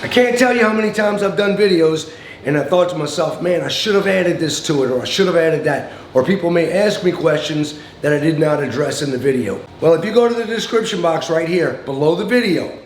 I can't tell you how many times I've done videos and I thought to myself, man, I should have added this to it, or I should have added that. Or people may ask me questions that I did not address in the video. Well, if you go to the description box right here below the video,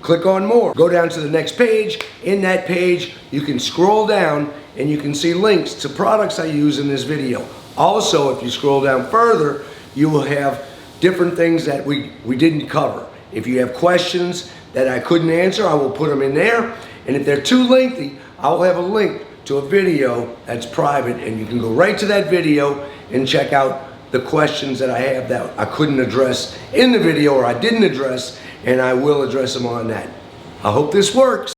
click on more, go down to the next page. In that page, you can scroll down and you can see links to products I use in this video. Also, if you scroll down further, you will have different things that we didn't cover. If you have questions that I couldn't answer, I will put them in there. And if they're too lengthy, I will have a link to a video that's private, and you can go right to that video and check out the questions that I have that I couldn't address in the video, or I didn't address, and I will address them on that. I hope this works.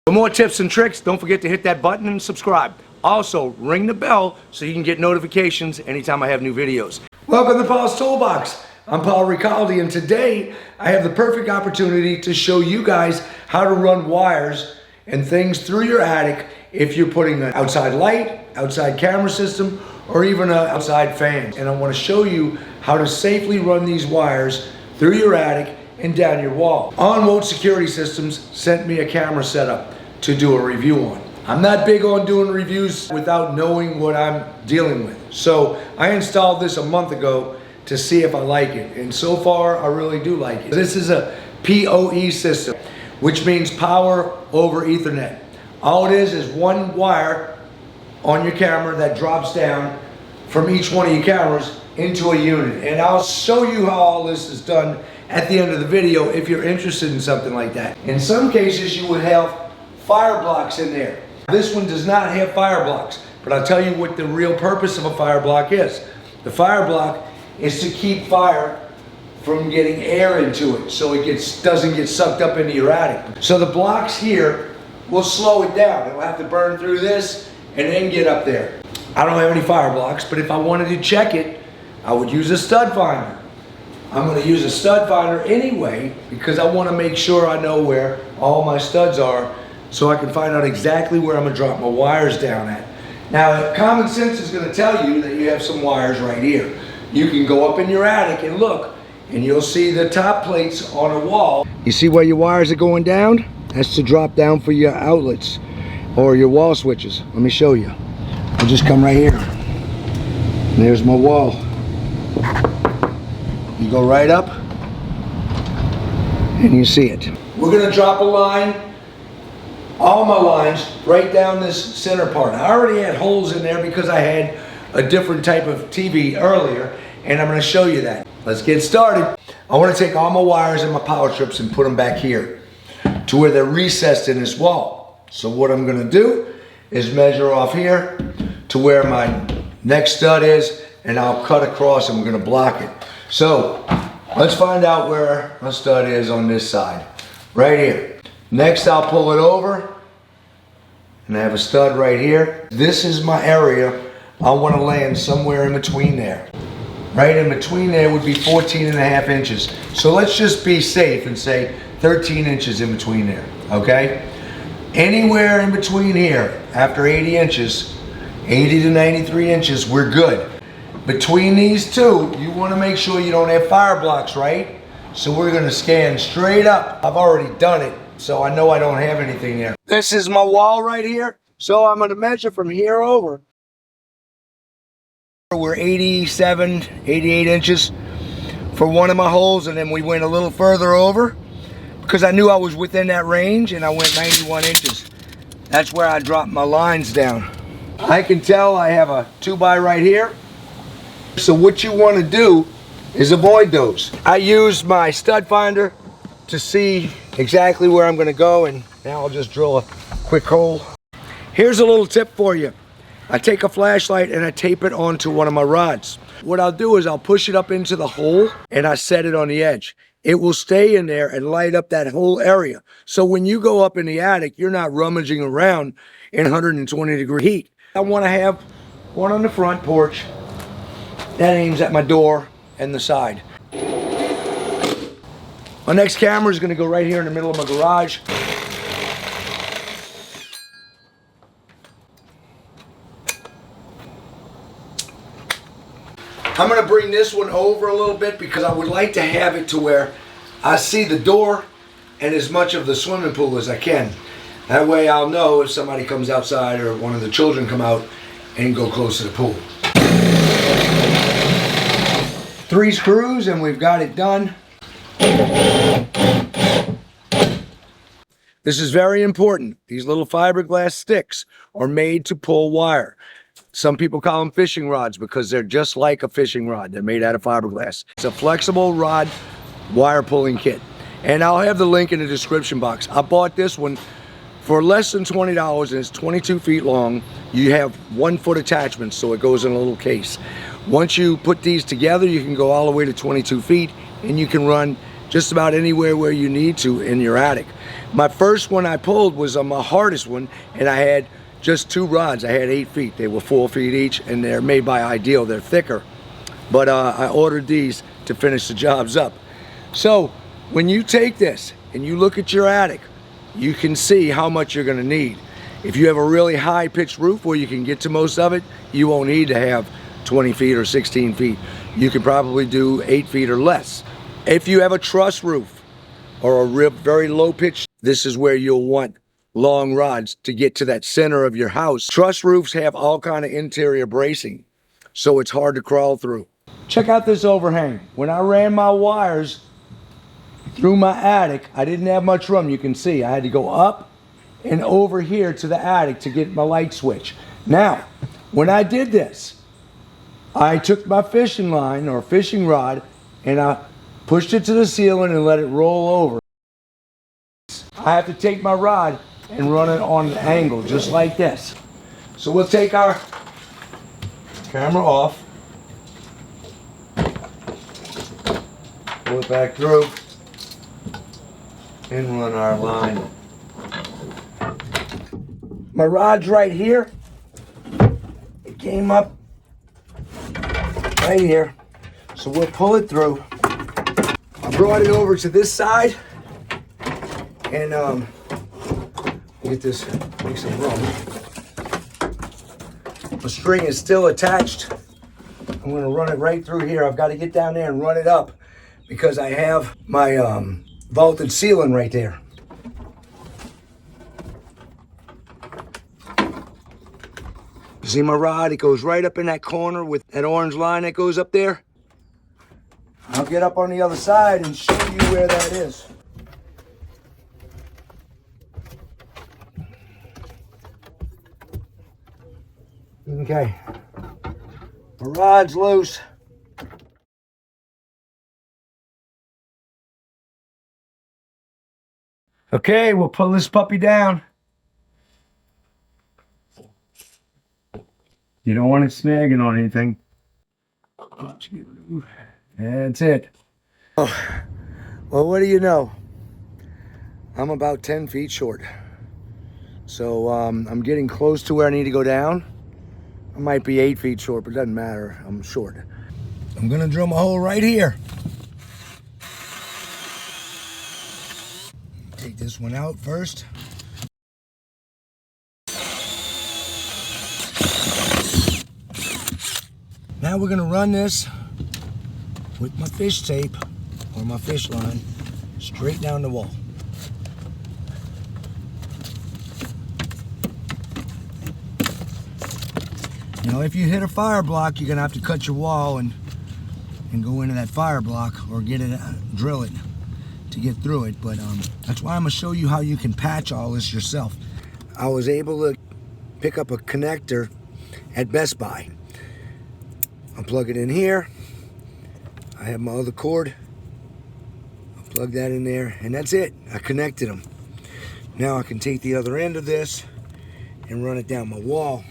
For more tips and tricks, don't forget to hit that button and subscribe. Also, ring the bell so you can get notifications anytime I have new videos. Welcome to Paul's Toolbox. I'm Paul Ricalde, and today I have the perfect opportunity to show you guys how to run wires and things through your attic if you're putting an outside light, outside camera system, or even an outside fan. And I want to show you how to safely run these wires through your attic and down your wall. Onwote Security Systems sent me a camera setup to do a review on. I'm not big on doing reviews without knowing what I'm dealing with. So I installed this a month ago to see if I like it. And so far, I really do like it. This is a POE system, which means power over Ethernet. All it is one wire on your camera that drops down from each one of your cameras into a unit. And I'll show you how all this is done at the end of the video if you're interested in something like that. In some cases, you would have fire blocks in there. This one does not have fire blocks, but I'll tell you what the real purpose of a fire block is. The fire block is to keep fire from getting air into it, so it doesn't get sucked up into your attic. So the blocks here will slow it down. It'll have to burn through this and then get up there. I don't have any fire blocks, but if I wanted to check it, I would use a stud finder. I'm going to use a stud finder anyway because I want to make sure I know where all my studs are so I can find out exactly where I'm going to drop my wires down at. Now, common sense is going to tell you that you have some wires right here. You can go up in your attic and look, and you'll see the top plates on a wall. You see where your wires are going down? That's to drop down for your outlets or your wall switches. Let me show you. I'll just come right here. And there's my wall. You go right up, and you see it. We're going to drop a line, all my lines, right down this center part. I already had holes in there because I had a different type of TV earlier, and I'm going to show you that. Let's get started. I want to take all my wires and my power strips and put them back here to where they're recessed in this wall. So what I'm going to do is measure off here to where my next stud is, and I'll cut across and we're going to block it. So let's find out where my stud is on this side. Right here. Next, I'll pull it over, and I have a stud right here. This is my area. I want to land somewhere in between there. Right in between there would be 14.5 inches. So let's just be safe and say 13 inches in between there, okay? Anywhere in between here, after 80 inches, 80 to 93 inches, we're good. Between these two, you want to make sure you don't have fire blocks, right? So we're going to scan straight up. I've already done it, so I know I don't have anything there. This is my wall right here. So I'm going to measure from here over. We're 87, 88 inches for one of my holes, and then we went a little further over because I knew I was within that range, and I went 91 inches. That's where I dropped my lines down. I can tell I have a 2x right here. So what you want to do is avoid those. I used my stud finder to see exactly where I'm going to go, and now I'll just drill a quick hole. Here's a little tip for you. I take a flashlight and I tape it onto one of my rods. What I'll do is I'll push it up into the hole and I set it on the edge. It will stay in there and light up that whole area. So when you go up in the attic, you're not rummaging around in 120-degree heat. I want to have one on the front porch that aims at my door and the side. My next camera is going to go right here in the middle of my garage. I'm gonna bring this one over a little bit because I would like to have it to where I see the door and as much of the swimming pool as I can. That way I'll know if somebody comes outside or one of the children come out and go close to the pool. 3 screws and we've got it done. This is very important. These little fiberglass sticks are made to pull wire. Some people call them fishing rods because they're just like a fishing rod. They're made out of fiberglass. It's a flexible rod wire pulling kit. And I'll have the link in the description box. I bought this one for less than $20 and it's 22 feet long. You have 1 foot attachments, so it goes in a little case. Once you put these together, you can go all the way to 22 feet and you can run just about anywhere where you need to in your attic. My first one I pulled was on my hardest one and I had just 2 rods. I had 8 feet. They were 4 feet each and they're made by Ideal. They're thicker. But I ordered these to finish the jobs up. So when you take this and you look at your attic, you can see how much you're gonna need. If you have a really high pitched roof where you can get to most of it, you won't need to have 20 feet or 16 feet. You can probably do 8 feet or less. If you have a truss roof or a very low pitch, this is where you'll want long rods to get to that center of your house. Truss roofs have all kind of interior bracing, so it's hard to crawl through. Check out this overhang. When I ran my wires through my attic, I didn't have much room. You can see I had to go up and over here to the attic to get my light switch. Now, when I did this, I took my fishing line or fishing rod and I pushed it to the ceiling and let it roll over. I have to take my rod and run it on an angle just like this. So we'll take our camera off, pull it back through, and run our line. My rod's right here. It came up right here. So we'll pull it through. I brought it over to this side and get this, make some room. The string is still attached. I'm gonna run it right through here. I've got to get down there and run it up because I have my vaulted ceiling right there. You see my rod? It goes right up in that corner with that orange line that goes up there. I'll get up on the other side and show you where that is. Okay, the rod's loose. Okay, we'll pull this puppy down. You don't want it snagging on anything. That's it. Oh, well, what do you know? I'm about 10 feet short. So I'm getting close to where I need to go down. I might be 8 feet short, but it doesn't matter. I'm short. I'm gonna drill my hole right here. Take this one out first. Now we're gonna run this with my fish tape or my fish line straight down the wall. Now if you hit a fire block, you're gonna have to cut your wall and go into that fire block or get it, drill it to get through it. But that's why I'm gonna show you how you can patch all this yourself. I was able to pick up a connector at Best Buy. I'll plug it in here. I have my other cord. I'll plug that in there and that's it. I connected them. Now I can take the other end of this and run it down my wall.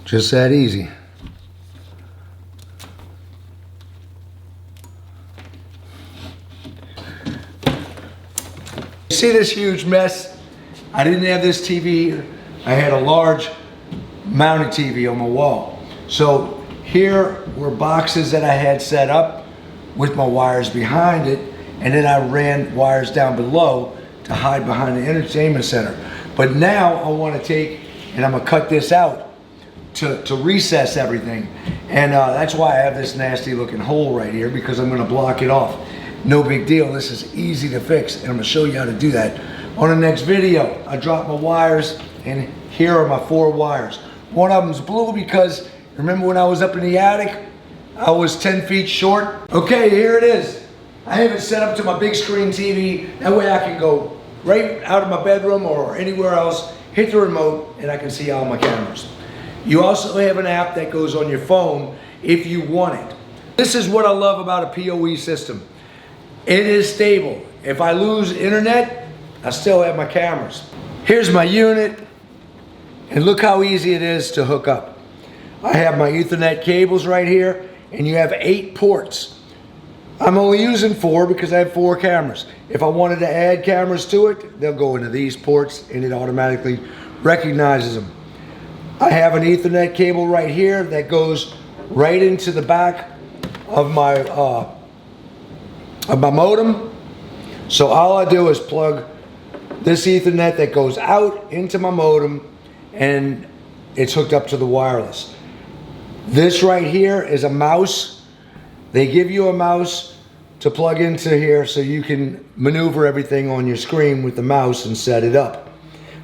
Just that easy. See this huge mess? I didn't have this TV. I had a large mounted TV on my wall. So here were boxes that I had set up with my wires behind it, and then I ran wires down below to hide behind the entertainment center. But now I want to take and I'm gonna cut this out to recess everything. And that's why I have this nasty looking hole right here, because I'm gonna block it off. No big deal, this is easy to fix, and I'm gonna show you how to do that on the next video. I dropped my wires, and here are my 4 wires. One of them's blue because, remember when I was up in the attic, I was 10 feet short? Okay, here it is. I have it set up to my big screen TV, that way I can go right out of my bedroom or anywhere else, hit the remote, and I can see all my cameras. You also have an app that goes on your phone if you want it. This is what I love about a POE system. It is stable. If I lose internet, I still have my cameras. Here's my unit, and look how easy it is to hook up. I have my Ethernet cables right here, and you have 8 ports. I'm only using 4 because I have 4 cameras. If I wanted to add cameras to it, they'll go into these ports and it automatically recognizes them. I have an Ethernet cable right here that goes right into the back of my modem. So all I do is plug this Ethernet that goes out into my modem, and it's hooked up to the wireless. This right here is a mouse. They give you a mouse to plug into here so you can maneuver everything on your screen with the mouse and set it up.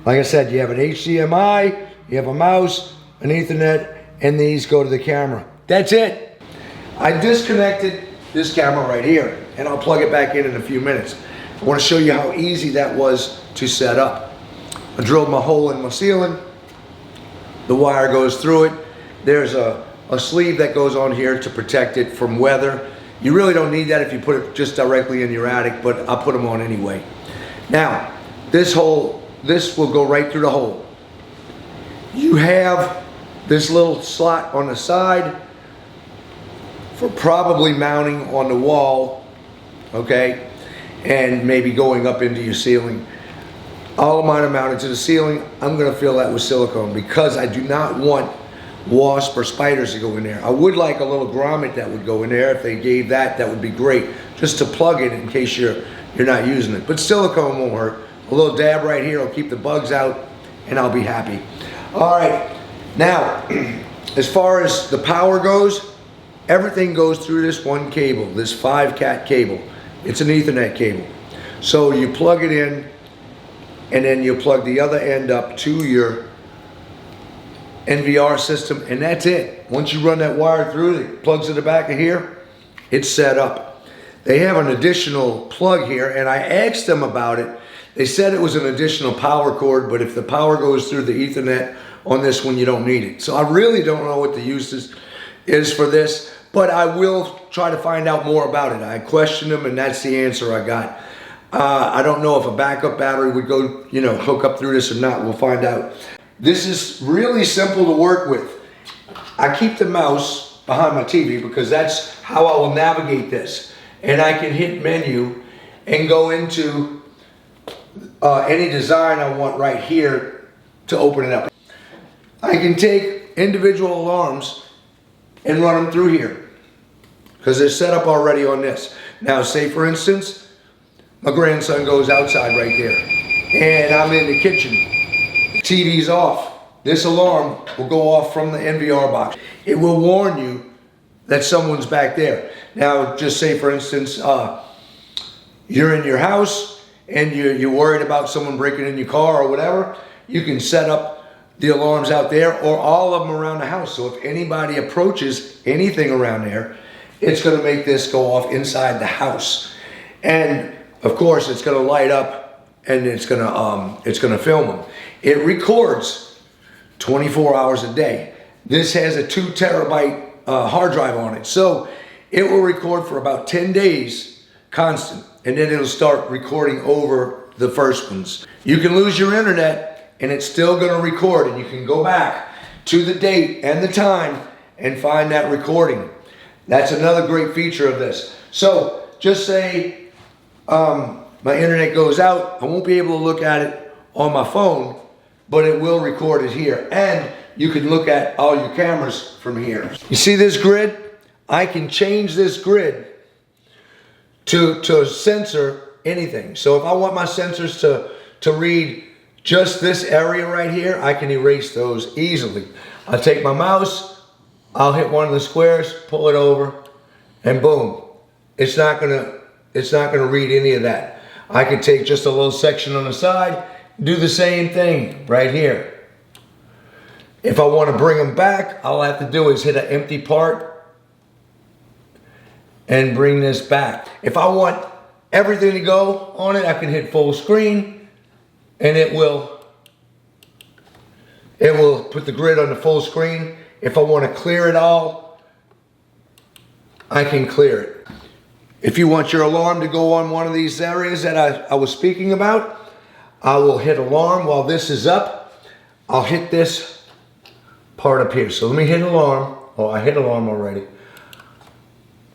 Like I said, you have an HDMI, you have a mouse, an Ethernet, and these go to the camera. That's it. I disconnected this camera right here, and I'll plug it back in a few minutes. I want to show you how easy that was to set up. I drilled my hole in my ceiling. The wire goes through it. There's a sleeve that goes on here to protect it from weather. You really don't need that if you put it just directly in your attic, but I'll put them on anyway. Now, this will go right through the hole. You have this little slot on the side for probably mounting on the wall, okay, and maybe going up into your ceiling. All of mine are mounted to the ceiling. I'm gonna fill that with silicone because I do not want wasp or spiders to go in there. I would like a little grommet that would go in there. If they gave that, that would be great, just to plug it in case you're not using it. But silicone won't hurt. A little dab right here will keep the bugs out, and I'll be happy. All right, now, as far as the power goes, everything goes through this one cable, this 5-cat cable. It's an Ethernet cable. So you plug it in, and then you plug the other end up to your NVR system, and that's it. Once you run that wire through, it plugs in the back of here, it's set up. They have an additional plug here, and I asked them about it. They said it was an additional power cord, but if the power goes through the Ethernet on this one, you don't need it. So I really don't know what the use is for this, but I will try to find out more about it. I questioned them, and that's the answer I got. I don't know if a backup battery would go, hook up through this or not. We'll find out. This is really simple to work with. I keep the mouse behind my TV because that's how I will navigate this. And I can hit menu and go into any design I want right here to open it up. I can take individual alarms and run them through here because they're set up already on this. Now, say for instance, my grandson goes outside right there and I'm in the kitchen. TV's off. This alarm will go off from the NVR box. It will warn you that someone's back there. Now, just say for instance, you're in your house and you're worried about someone breaking in your car or whatever, you can set up the alarms out there or all of them around the house. So if anybody approaches anything around there, it's gonna make this go off inside the house. And of course, it's gonna light up and it's gonna film them. It records 24 hours a day. This has a 2 terabyte hard drive on it. So it will record for about 10 days constant, and then it'll start recording over the first ones. You can lose your internet and it's still gonna record, and you can go back to the date and the time and find that recording. That's another great feature of this. So just say my internet goes out, I won't be able to look at it on my phone, but it will record it here. And you can look at all your cameras from here. You see this grid? I can change this grid to censor anything. So if I want my sensors to read just this area right here, I can erase those easily. I'll take my mouse, I'll hit one of the squares, pull it over, and boom. It's not gonna read any of that. I could take just a little section on the side, do the same thing right here. If I want to bring them back, all I have to do is hit an empty part and bring this back. If I want everything to go on it, I can hit full screen and it will put the grid on the full screen. If I want to clear it all, I can clear it. If you want your alarm to go on one of these areas that I was speaking about, I will hit alarm while this is up. I'll hit this part up here. So let me hit alarm. Oh, I hit alarm already.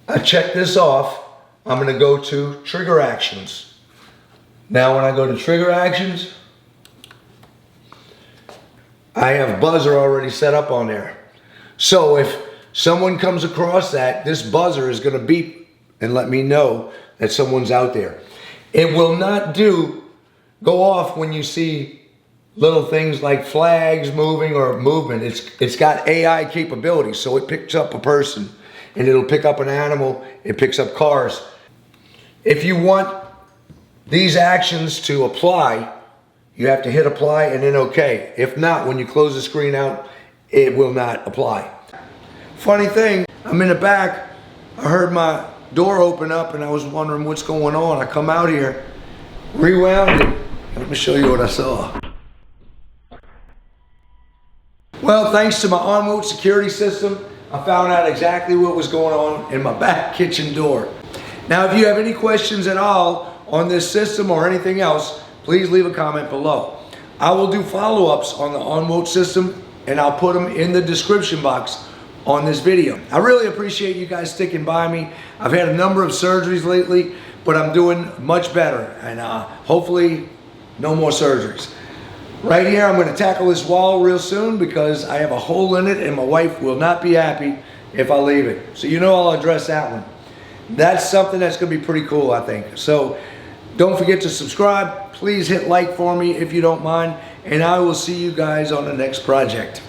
I check this off. I'm going to go to trigger actions. Now when I go to trigger actions, I have buzzer already set up on there. So if someone comes across that, this buzzer is going to beep and let me know that someone's out there. It will not go off when you see little things like flags moving or movement. It's got AI capabilities, so it picks up a person and it'll pick up an animal, it picks up cars. If you want these actions to apply, you have to hit apply and then okay. If not, when you close the screen out, it will not apply. Funny thing, I'm in the back, I heard my door open up and I was wondering what's going on. I come out here, rewound it. Let me show you what I saw. Well, thanks to my Onwote security system, I found out exactly what was going on in my back kitchen door. Now, if you have any questions at all on this system or anything else, please leave a comment below. I will do follow-ups on the Onwote system and I'll put them in the description box on this video. I really appreciate you guys sticking by me. I've had a number of surgeries lately, but I'm doing much better and hopefully no more surgeries. Right here, I'm going to tackle this wall real soon because I have a hole in it and my wife will not be happy if I leave it. So you know I'll address that one. That's something that's going to be pretty cool, I think. So don't forget to subscribe. Please hit like for me if you don't mind. And I will see you guys on the next project.